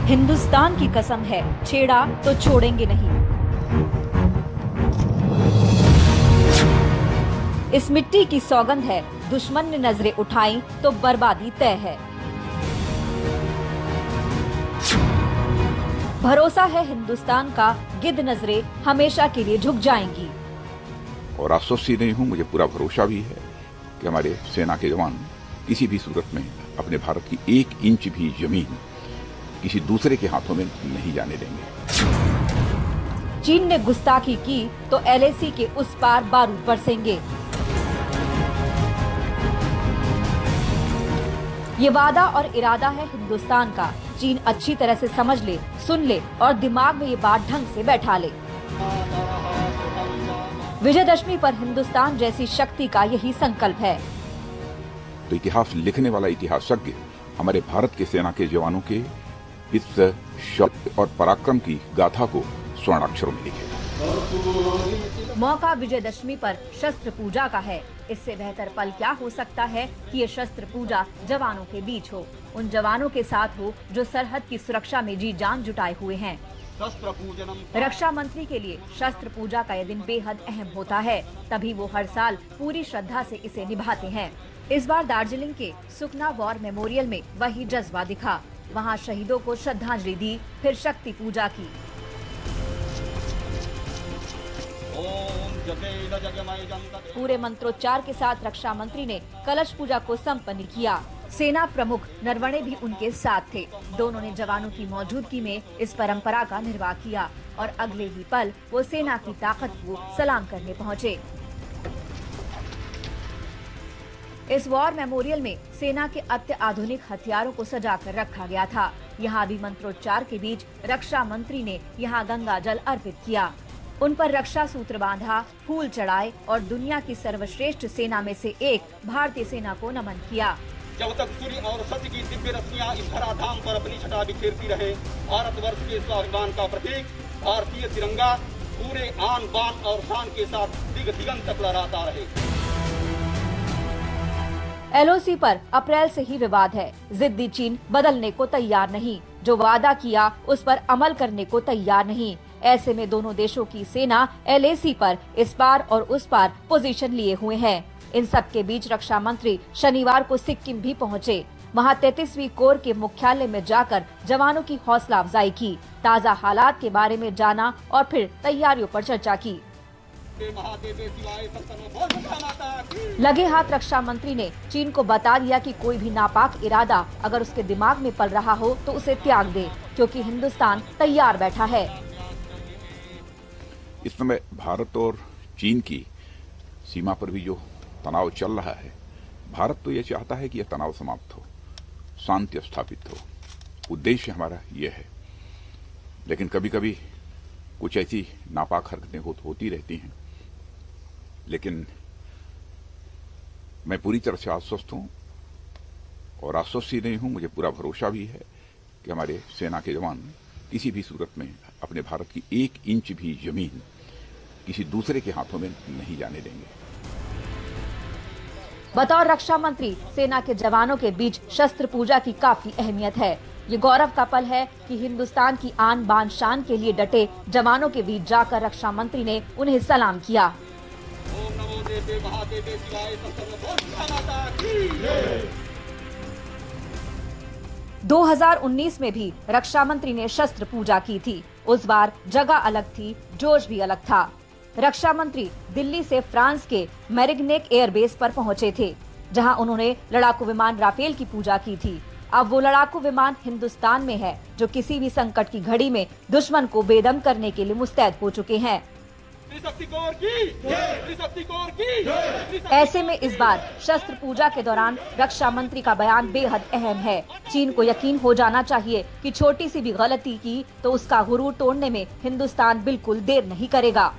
हिंदुस्तान की कसम है, छेड़ा तो छोड़ेंगे नहीं। इस मिट्टी की सौगंध है, दुश्मन ने नजरें उठाई तो बर्बादी तय है। भरोसा है हिंदुस्तान का, गिद्ध नजरें हमेशा के लिए झुक जाएंगी। और आश्वस्त ही नहीं हूँ, मुझे पूरा भरोसा भी है कि हमारे सेना के जवान किसी भी सूरत में अपने भारत की 1 इंच भी जमीन किसी दूसरे के हाथों में नहीं जाने देंगे। चीन ने गुस्ताखी की तो LAC के उस पार बारूद बरसेंगे। ये वादा और इरादा है हिंदुस्तान का। चीन अच्छी तरह से समझ ले, सुन ले और दिमाग में ये बात ढंग से बैठा ले। विजयदशमी पर हिंदुस्तान जैसी शक्ति का यही संकल्प है। तो इतिहास लिखने वाला इतिहासज्ञ हमारे भारत के सेना के जवानों के इस शौर्य और पराक्रम की गाथा को स्वर्णाक्षरों में लिखेगा। मौका विजयदशमी पर शस्त्र पूजा का है। इससे बेहतर पल क्या हो सकता है कि ये शस्त्र पूजा जवानों के बीच हो, उन जवानों के साथ हो जो सरहद की सुरक्षा में जी जान जुटाए हुए हैं। रक्षा मंत्री के लिए शस्त्र पूजा का यह दिन बेहद अहम होता है, तभी वो हर साल पूरी श्रद्धा से इसे निभाते हैं। इस बार दार्जिलिंग के सुकना वॉर मेमोरियल में वही जज्बा दिखा। वहाँ शहीदों को श्रद्धांजलि दी, फिर शक्ति पूजा की। पूरे मंत्रोच्चार के साथ रक्षा मंत्री ने कलश पूजा को संपन्न किया। सेना प्रमुख नरवणे भी उनके साथ थे। दोनों ने जवानों की मौजूदगी में इस परंपरा का निर्वाह किया और अगले ही पल वो सेना की ताकत को सलाम करने पहुंचे। इस वॉर मेमोरियल में सेना के अत्याधुनिक हथियारों को सजा कर रखा गया था। यहाँ भी मंत्रोच्चार के बीच रक्षा मंत्री ने यहाँ गंगा जल अर्पित किया। उन पर रक्षा सूत्र बांधा, फूल चढ़ाए और दुनिया की सर्वश्रेष्ठ सेना में से एक भारतीय सेना को नमन किया। जब तक सूर्य और सत्य की दिव्य रश्मियां इस धराधाम पर अपनी छटा बिखेरती रहे, भारतवर्ष के स्वाभिमान का प्रतीक भारतीय तिरंगा पूरे आन बान और शान के साथ दिग दिगंत तक लहराता रहे। LOC पर अप्रैल से ही विवाद है। जिद्दी चीन बदलने को तैयार नहीं, जो वादा किया उस पर अमल करने को तैयार नहीं। ऐसे में दोनों देशों की सेना LAC पर इस पार और उस पार पोजीशन लिए हुए हैं। इन सब के बीच रक्षा मंत्री शनिवार को सिक्किम भी पहुंचे। वहां 33वीं कोर के मुख्यालय में जाकर जवानों की हौसला अफजाई की, ताज़ा हालात के बारे में जाना और फिर तैयारियों पर चर्चा की। लगे हाथ रक्षा मंत्री ने चीन को बता दिया कि कोई भी नापाक इरादा अगर उसके दिमाग में पल रहा हो तो उसे त्याग दे, क्योंकि हिंदुस्तान तैयार बैठा है। इस समय भारत और चीन की सीमा पर भी जो तनाव चल रहा है, भारत तो ये चाहता है कि यह तनाव समाप्त हो, शांति स्थापित हो। उद्देश्य हमारा ये है। लेकिन कभी कभी कुछ ऐसी नापाक हरकतें होती रहती हैं। लेकिन मैं पूरी तरह से आश्वस्त हूं और आश्वस्त ही नहीं हूं, मुझे पूरा भरोसा भी है कि हमारे सेना के जवान किसी भी सूरत में अपने भारत की 1 इंच भी जमीन किसी दूसरे के हाथों में नहीं जाने देंगे। बतौर रक्षा मंत्री सेना के जवानों के बीच शस्त्र पूजा की काफी अहमियत है। ये गौरव का पल है कि हिंदुस्तान की आन बान शान के लिए डटे जवानों के बीच जाकर रक्षा मंत्री ने उन्हें सलाम किया। 2019 में भी रक्षा मंत्री ने शस्त्र पूजा की थी। उस बार जगह अलग थी, जोश भी अलग था। रक्षा मंत्री दिल्ली से फ्रांस के मेरिग्नेक एयरबेस पर पहुंचे थे, जहां उन्होंने लड़ाकू विमान राफेल की पूजा की थी। अब वो लड़ाकू विमान हिंदुस्तान में है, जो किसी भी संकट की घड़ी में दुश्मन को बेदम करने के लिए मुस्तैद हो चुके हैं। ऐसे में इस बार शस्त्र पूजा के दौरान रक्षा मंत्री का बयान बेहद अहम है। चीन को यकीन हो जाना चाहिए कि छोटी सी भी गलती की तो उसका गुरूर तोड़ने में हिंदुस्तान बिल्कुल देर नहीं करेगा।